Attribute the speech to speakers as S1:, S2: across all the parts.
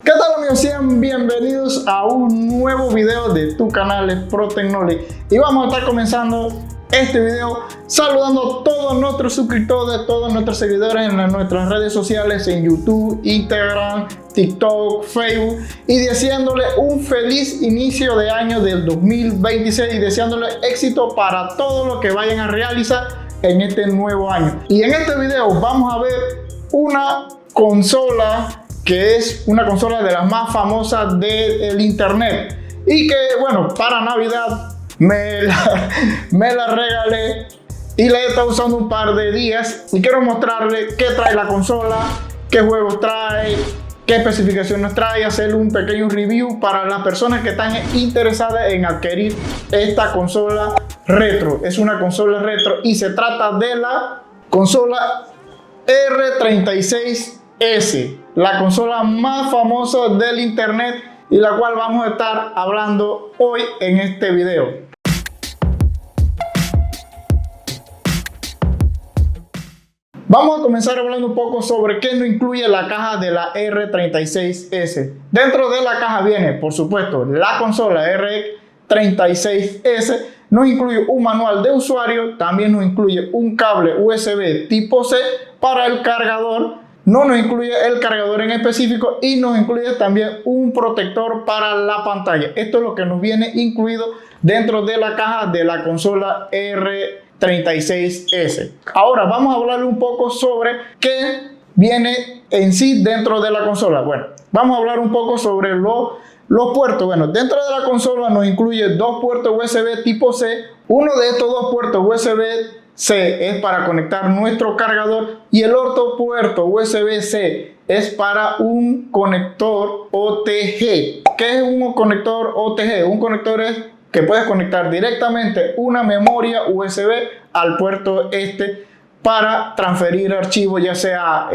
S1: ¿Qué tal, amigos? Sean bienvenidos a un nuevo video de tu canal ProTechnology. Y vamos a estar comenzando este video saludando a todos nuestros suscriptores, todos nuestros seguidores en nuestras redes sociales, en YouTube, Instagram, TikTok, Facebook, y deseándole un feliz inicio de año del 2026 y deseándole éxito para todo lo que vayan a realizar en este nuevo año. Y en este video vamos a ver una consola que es una consola de las más famosas del internet y que, bueno, para Navidad me la regalé y la he estado usando un par de días y quiero mostrarle qué trae la consola, qué juegos trae, qué especificaciones trae, hacerle un pequeño review para las personas que están interesadas en adquirir esta consola retro. Es una consola retro y se trata de la consola R36S, la consola más famosa del internet y la cual vamos a estar hablando hoy en este video. Vamos a comenzar hablando un poco sobre qué nos incluye la caja de la R36S. Dentro de la caja viene, por supuesto, la consola R36S, nos incluye un manual de usuario, también nos incluye un cable USB tipo C para el cargador, no nos incluye el cargador en específico y nos incluye también un protector para la pantalla. Esto es lo que nos viene incluido dentro de la caja de la consola R36S. Ahora vamos a hablar un poco sobre qué viene en sí dentro de la consola. Bueno, vamos a hablar un poco sobre los puertos. Bueno, dentro de la consola nos incluye dos puertos USB tipo C. Uno de estos dos puertos USB-C es para conectar nuestro cargador y el otro puerto USB-C es para un conector OTG. ¿Qué es un conector OTG? Un conector es que puedes conectar directamente una memoria USB al puerto para transferir archivos, ya sea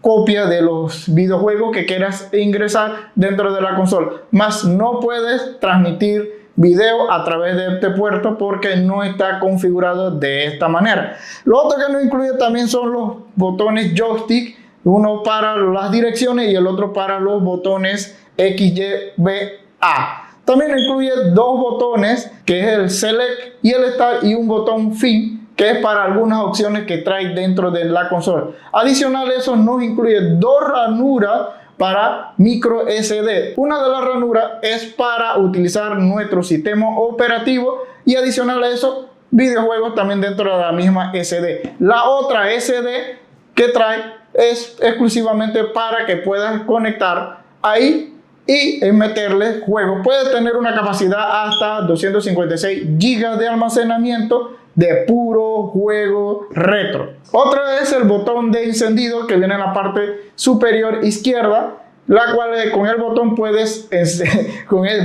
S1: copia de los videojuegos que quieras ingresar dentro de la consola. Más no puedes transmitir video a través de este puerto porque no está configurado de esta manera. Lo otro que nos incluye también son los botones joystick, uno para las direcciones y el otro para los botones X, Y, B, A. También incluye dos botones, que es el Select y el Start, y un botón Fin, que es para algunas opciones que trae dentro de la consola. Adicional a eso nos incluye dos ranuras para micro SD. Una de las ranuras es para utilizar nuestro sistema operativo y adicional a eso videojuegos también dentro de la misma SD. La otra SD que trae es exclusivamente para que puedas conectar ahí y meterle juegos. Puede tener una capacidad hasta 256 GB de almacenamiento de puro juego retro. Otro es el botón de encendido que viene en la parte superior izquierda, la cual con el botón puedes,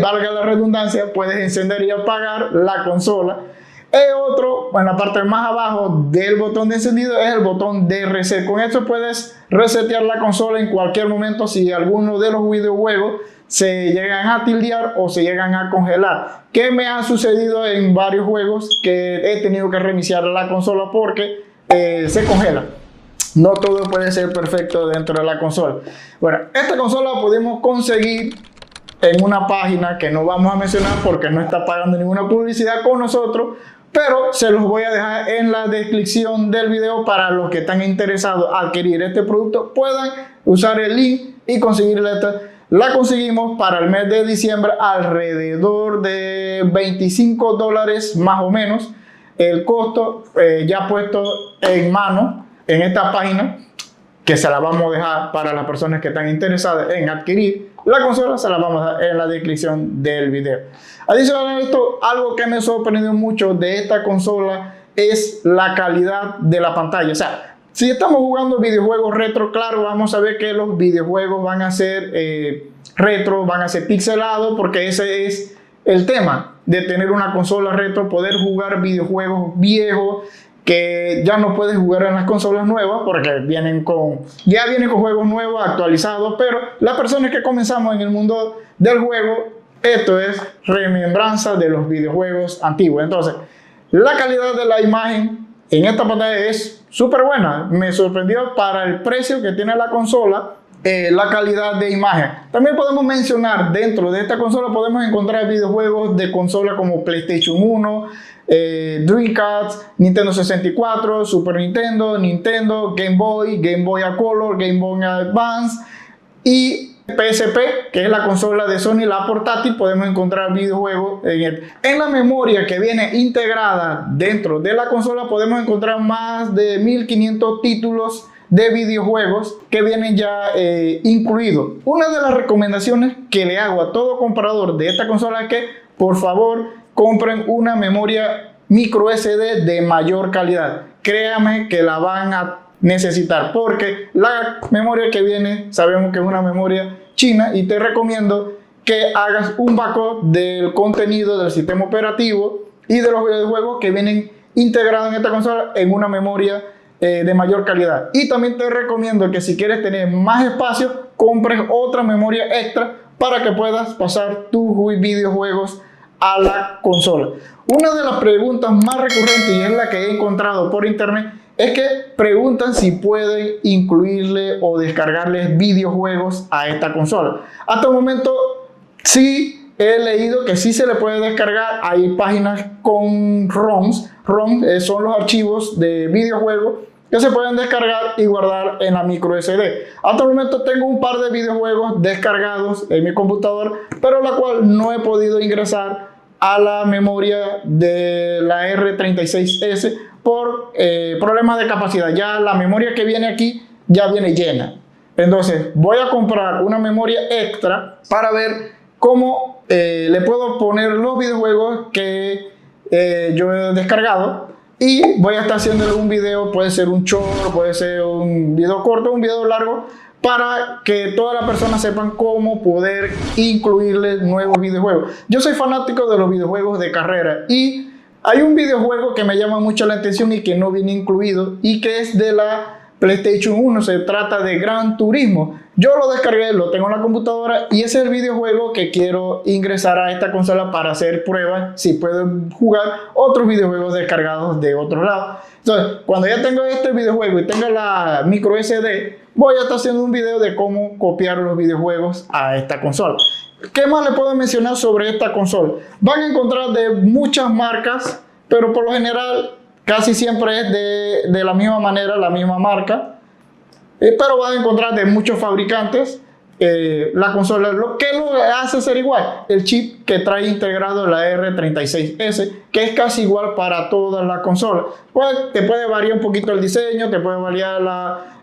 S1: valga la redundancia, puedes encender y apagar la consola. El otro, en la parte más abajo del botón de encendido, es el botón de reset. Con esto puedes resetear la consola en cualquier momento si alguno de los videojuegos se llegan a tildear o se llegan a congelar. ¿Qué me ha sucedido en varios juegos que he tenido que reiniciar la consola porque se congela? No todo puede ser perfecto dentro de la consola. Bueno, esta consola la pudimos conseguir en una página que no vamos a mencionar porque no está pagando ninguna publicidad con nosotros, pero se los voy a dejar en la descripción del video para los que están interesados en adquirir este producto, puedan usar el link y conseguirla. La conseguimos para el mes de diciembre alrededor de $25 más o menos. El costo ya puesto en mano en esta página, que se la vamos a dejar para las personas que están interesadas en adquirir la consola, se la vamos a dejar en la descripción del video. Adicional a esto, algo que me sorprendió mucho de esta consola es la calidad de la pantalla. O sea, si estamos jugando videojuegos retro, claro, vamos a ver que los videojuegos van a ser retro, van a ser pixelados, porque ese es el tema de tener una consola retro, poder jugar videojuegos viejos que ya no puedes jugar en las consolas nuevas porque ya vienen con juegos nuevos actualizados, pero las personas que comenzamos en el mundo del juego, esto es remembranza de los videojuegos antiguos. Entonces, la calidad de la imagen en esta pantalla es súper buena. Me sorprendió para el precio que tiene la consola. la calidad de imagen. También podemos mencionar, dentro de esta consola podemos encontrar videojuegos de consola como PlayStation 1, Dreamcast, Nintendo 64, Super Nintendo, Nintendo, Game Boy a Color, Game Boy Advance y PSP, que es la consola de Sony, la portátil. Podemos encontrar videojuegos en la memoria que viene integrada dentro de la consola. Podemos encontrar más de 1500 títulos de videojuegos que vienen ya incluidos. Una de las recomendaciones que le hago a todo comprador de esta consola es que por favor compren una memoria micro SD de mayor calidad. Créanme que la van a necesitar, porque la memoria que viene sabemos que es una memoria china, y te recomiendo que hagas un backup del contenido del sistema operativo y de los videojuegos que vienen integrados en esta consola en una memoria de mayor calidad. Y también te recomiendo que si quieres tener más espacio, compres otra memoria extra para que puedas pasar tus videojuegos a la consola. Una de las preguntas más recurrentes, y es la que he encontrado por internet, es que preguntan si pueden incluirle o descargarles videojuegos a esta consola. Hasta el momento sí he leído que sí se le puede descargar. Hay páginas con ROMs. Son los archivos de videojuegos que se pueden descargar y guardar en la micro SD. Hasta el momento tengo un par de videojuegos descargados en mi computadora, pero la cual no he podido ingresar a la memoria de la R36S por problemas de capacidad. Ya la memoria que viene aquí ya viene llena. Entonces voy a comprar una memoria extra para ver cómo le puedo poner los videojuegos que yo he descargado, y voy a estar haciéndole un video. Puede ser un short, puede ser un video corto, un video largo, para que todas las personas sepan cómo poder incluirle nuevos videojuegos. Yo soy fanático de los videojuegos de carrera, y hay un videojuego que me llama mucho la atención y que no viene incluido, y que es de la PlayStation 1. Se trata de Gran Turismo. Yo lo descargué, lo tengo en la computadora, y ese es el videojuego que quiero ingresar a esta consola para hacer pruebas si puedo jugar otros videojuegos descargados de otro lado. Entonces, cuando ya tengo este videojuego y tenga la micro SD, voy a estar haciendo un video de cómo copiar los videojuegos a esta consola. ¿Qué más le puedo mencionar sobre esta consola? Van a encontrar de muchas marcas, pero por lo general casi siempre es de la misma manera, la misma marca. Pero van a encontrar de muchos fabricantes. La consola, lo que lo hace ser igual, el chip que trae integrado la R36S, que es casi igual para todas las consolas. Pues te puede variar un poquito el diseño, te puede variar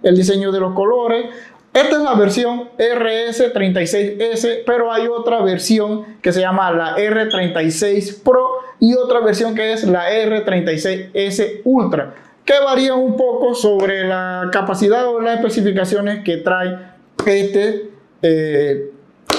S1: el diseño de los colores. Esta es la versión RS36S, pero hay otra versión que se llama la R36 Pro y otra versión que es la R36S Ultra, que varía un poco sobre la capacidad o las especificaciones que trae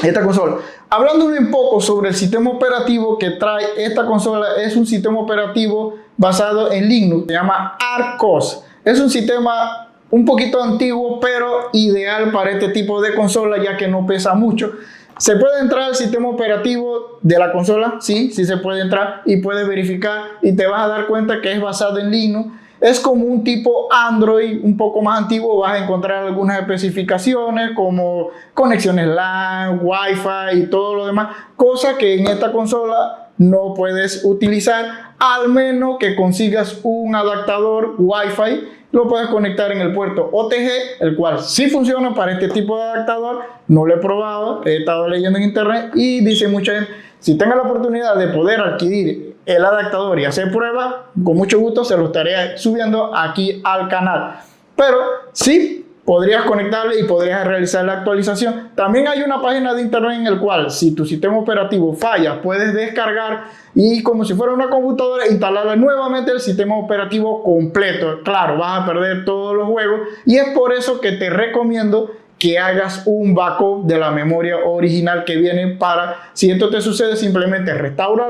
S1: esta consola. Hablando un poco sobre el sistema operativo que trae esta consola, es un sistema operativo basado en Linux, se llama Arcos. Es un sistema un poquito antiguo, pero ideal para este tipo de consola, ya que no pesa mucho. ¿Se puede entrar al sistema operativo de la consola? Sí, sí se puede entrar, y puedes verificar y te vas a dar cuenta que es basado en Linux. Es como un tipo Android un poco más antiguo. Vas a encontrar algunas especificaciones como conexiones LAN, Wi-Fi y todo lo demás, cosa que en esta consola no puedes utilizar, al menos que consigas un adaptador Wi-Fi. Lo puedes conectar en el puerto OTG, el cual sí funciona para este tipo de adaptador. No lo he probado, he estado leyendo en internet y dice mucha gente, si tenga la oportunidad de poder adquirir el adaptador y hacer pruebas, con mucho gusto se lo estaré subiendo aquí al canal. Pero sí podrías conectarle y podrías realizar la actualización. También hay una página de internet en el cual, si tu sistema operativo falla, puedes descargar y, como si fuera una computadora, instalarle nuevamente el sistema operativo completo. Claro, vas a perder todos los juegos, y es por eso que te recomiendo que hagas un backup de la memoria original que viene, para, si esto te sucede, simplemente restaura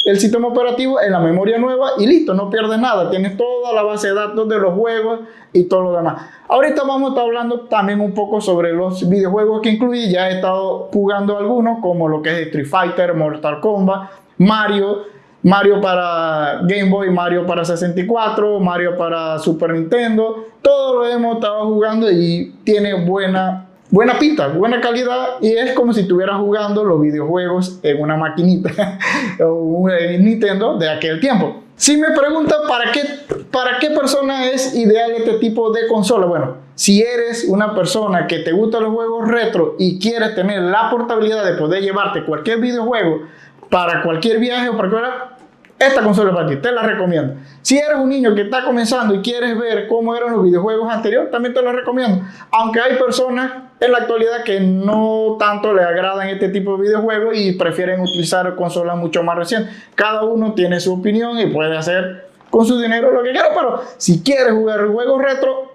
S1: el sistema operativo en la memoria nueva y listo, no pierdes nada. Tienes toda la base de datos de los juegos y todo lo demás. Ahorita vamos a estar hablando también un poco sobre los videojuegos que incluye. Ya he estado jugando algunos, como lo que es Street Fighter, Mortal Kombat, Mario para Game Boy, Mario para 64, Mario para Super Nintendo. Todo lo hemos estado jugando y tiene buena buena pinta, buena calidad, y es como si estuvieras jugando los videojuegos en una maquinita o un Nintendo de aquel tiempo. Si me preguntan para qué persona es ideal este tipo de consola, bueno, si eres una persona que te gustan los juegos retro y quieres tener la portabilidad de poder llevarte cualquier videojuego para cualquier viaje o para cualquier, esta consola es para ti, te la recomiendo. Si eres un niño que está comenzando y quieres ver cómo eran los videojuegos anteriores, también te la recomiendo. Aunque hay personas en la actualidad que no tanto le agradan este tipo de videojuegos y prefieren utilizar consolas mucho más recientes. Cada uno tiene su opinión y puede hacer con su dinero lo que quiera, pero si quieres jugar juegos retro,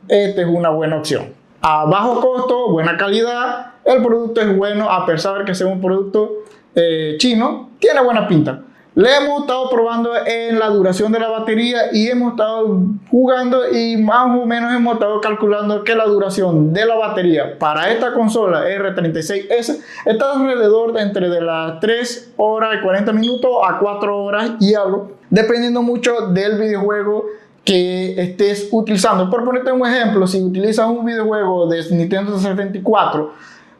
S1: esta es una buena opción. A bajo costo, buena calidad, el producto es bueno, a pesar de que sea un producto chino, tiene buena pinta. Le hemos estado probando en la duración de la batería y hemos estado jugando y más o menos hemos estado calculando que la duración de la batería para esta consola R36S está alrededor de entre de las 3 horas y 40 minutos a 4 horas y algo, dependiendo mucho del videojuego que estés utilizando. Por ponerte un ejemplo, si utilizas un videojuego de Nintendo 64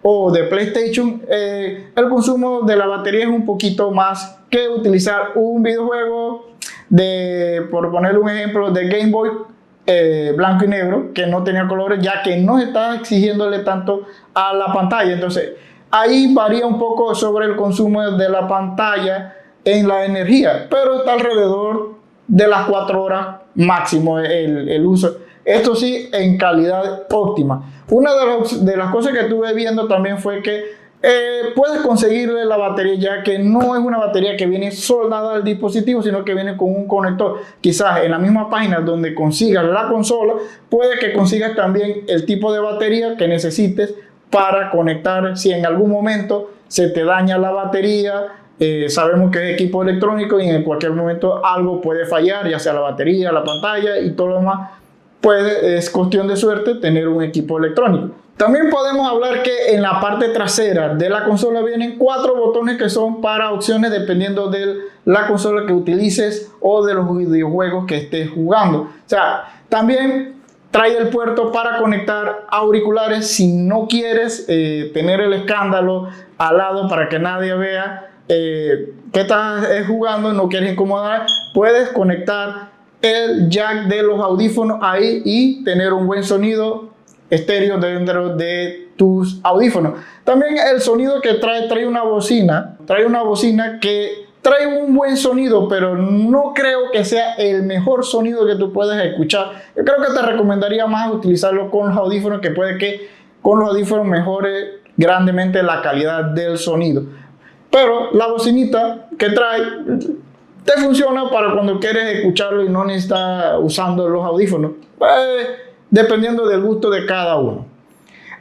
S1: o de PlayStation, el consumo de la batería es un poquito más que utilizar un videojuego de, por poner un ejemplo, de Game Boy blanco y negro, que no tenía colores, ya que no está exigiéndole tanto a la pantalla. Entonces, ahí varía un poco sobre el consumo de la pantalla en la energía, pero está alrededor de las 4 horas máximo el uso. Esto sí, en calidad óptima. Una de las cosas que estuve viendo también fue que puedes conseguirle la batería, ya que no es una batería que viene soldada al dispositivo, sino que viene con un conector. Quizás en la misma página donde consigas la consola, puede que consigas también el tipo de batería que necesites para conectar si en algún momento se te daña la batería. Sabemos que es equipo electrónico y en cualquier momento algo puede fallar, ya sea la batería, la pantalla y todo lo demás. Es cuestión de suerte tener un equipo electrónico. También podemos hablar que en la parte trasera de la consola vienen 4 botones que son para opciones dependiendo de la consola que utilices o de los videojuegos que estés jugando. O sea, también trae el puerto para conectar auriculares si no quieres tener el escándalo al lado para que nadie vea que estás jugando, no quieres incomodar, puedes conectar el jack de los audífonos ahí y tener un buen sonido estéreo dentro de tus audífonos. También el sonido que trae una bocina que trae un buen sonido, pero no creo que sea el mejor sonido que tú puedes escuchar. Yo creo que te recomendaría más utilizarlo con los audífonos, que puede que con los audífonos mejore grandemente la calidad del sonido. Pero la bocinita que trae te funciona para cuando quieres escucharlo y no necesitas usando los audífonos, dependiendo del gusto de cada uno.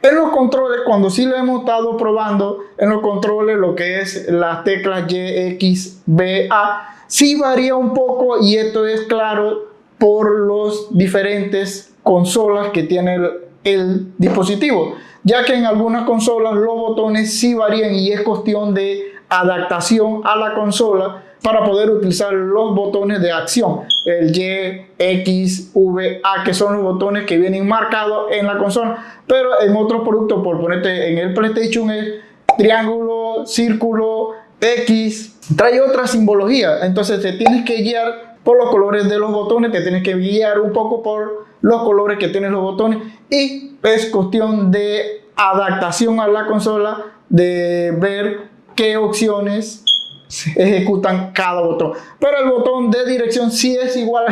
S1: En los controles, cuando sí lo hemos estado probando, en los controles lo que es las teclas Y, X, B, A, sí varía un poco, y esto es claro por los diferentes consolas que tiene el dispositivo, ya que en algunas consolas los botones sí varían y es cuestión de adaptación a la consola para poder utilizar los botones de acción, el Y, X, V, A, que son los botones que vienen marcados en la consola. Pero en otros productos, por ponerte en el PlayStation, es triángulo, círculo, X, trae otra simbología. Entonces te tienes que guiar por los colores de los botones, te tienes que guiar un poco por los colores que tienen los botones, y es cuestión de adaptación a la consola, de ver qué opciones ejecutan cada botón. Pero el botón de dirección sí es igual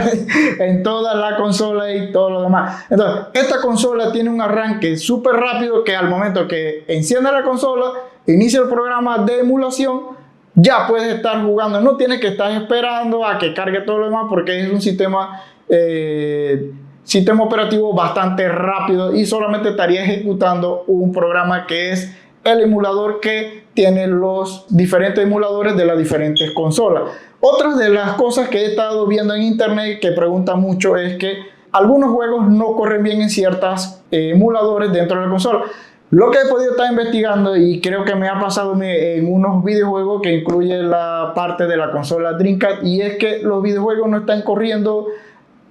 S1: en toda la consola y todo lo demás. Entonces, esta consola tiene un arranque súper rápido, que al momento que encienda la consola, inicia el programa de emulación, ya puedes estar jugando. No tienes que estar esperando a que cargue todo lo demás, porque es un sistema operativo bastante rápido y solamente estaría ejecutando un programa que es el emulador que tiene los diferentes emuladores de las diferentes consolas. Otra de las cosas que he estado viendo en internet que preguntan mucho es que algunos juegos no corren bien en ciertos emuladores dentro de la consola. Lo que he podido estar investigando, y creo que me ha pasado en unos videojuegos que incluye la parte de la consola Dreamcast, y es que los videojuegos no están corriendo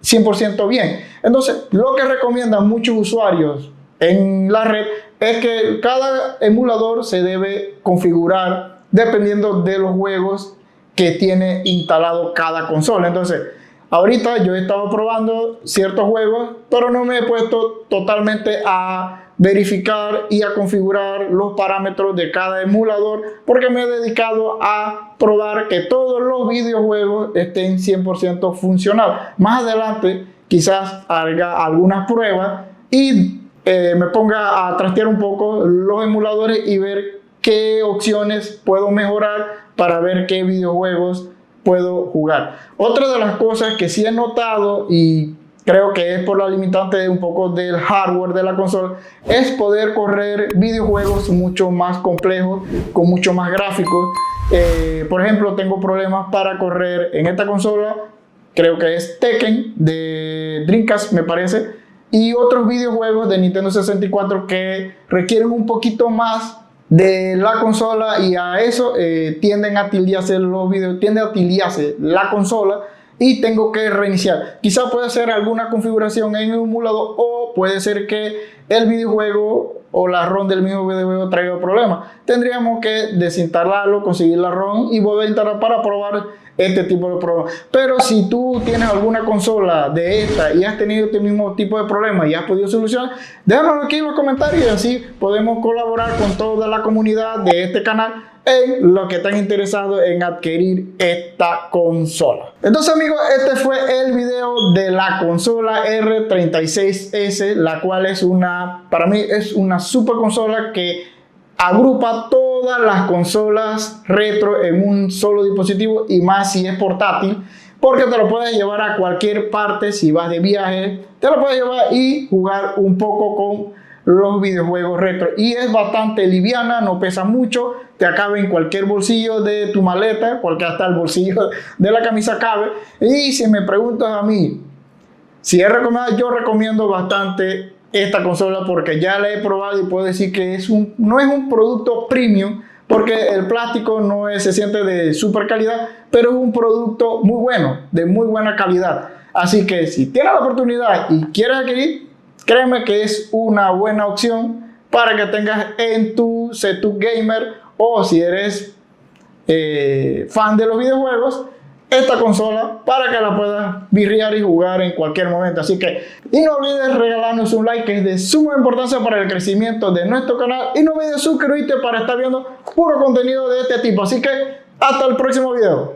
S1: 100% bien. Entonces, lo que recomiendan muchos usuarios en la red es que cada emulador se debe configurar dependiendo de los juegos que tiene instalado cada consola. Entonces, ahorita yo he estado probando ciertos juegos, pero no me he puesto totalmente a verificar y a configurar los parámetros de cada emulador, porque me he dedicado a probar que todos los videojuegos estén 100% funcionales. Más adelante quizás haga algunas pruebas y me ponga a trastear un poco los emuladores y ver qué opciones puedo mejorar para ver qué videojuegos puedo jugar. Otra de las cosas que sí he notado, y creo que es por la limitante de un poco del hardware de la consola, es poder correr videojuegos mucho más complejos, con mucho más gráficos. Por ejemplo, tengo problemas para correr en esta consola, creo que es Tekken de Dreamcast, me parece, y otros videojuegos de Nintendo 64 que requieren un poquito más de la consola, y a eso tienden a tildearse los videos, tiende a tildearse la consola y tengo que reiniciar. Quizá puede ser alguna configuración en el emulador, o puede ser que el videojuego o la ROM del mismo videojuego traiga problemas. Tendríamos que desinstalarlo, conseguir la ROM y volver a instalar para probar este tipo de problemas. Pero si tú tienes alguna consola de esta y has tenido este mismo tipo de problemas y has podido solucionar, déjanoslo aquí en los comentarios y así podemos colaborar con toda la comunidad de este canal en los que están interesados en adquirir esta consola. Entonces, amigos, este fue el video de la consola R36S, la cual es para mí es una super consola que agrupa todas las consolas retro en un solo dispositivo, y más si es portátil, porque te lo puedes llevar a cualquier parte. Si vas de viaje, te lo puedes llevar y jugar un poco con los videojuegos retro, y es bastante liviana, no pesa mucho, te cabe en cualquier bolsillo de tu maleta, porque hasta el bolsillo de la camisa cabe. Y si me preguntas a mí si es recomendable, yo recomiendo bastante esta consola, porque ya la he probado y puedo decir que no es un producto premium, porque el plástico se siente de super calidad, pero es un producto muy bueno, de muy buena calidad. Así que si tienes la oportunidad y quieres adquirir, créeme que es una buena opción para que tengas en tu setup gamer, o si eres fan de los videojuegos, esta consola para que la puedas birrear y jugar en cualquier momento. Así que, y no olvides regalarnos un like, que es de suma importancia para el crecimiento de nuestro canal, y no olvides suscribirte para estar viendo puro contenido de este tipo. Así que hasta el próximo video.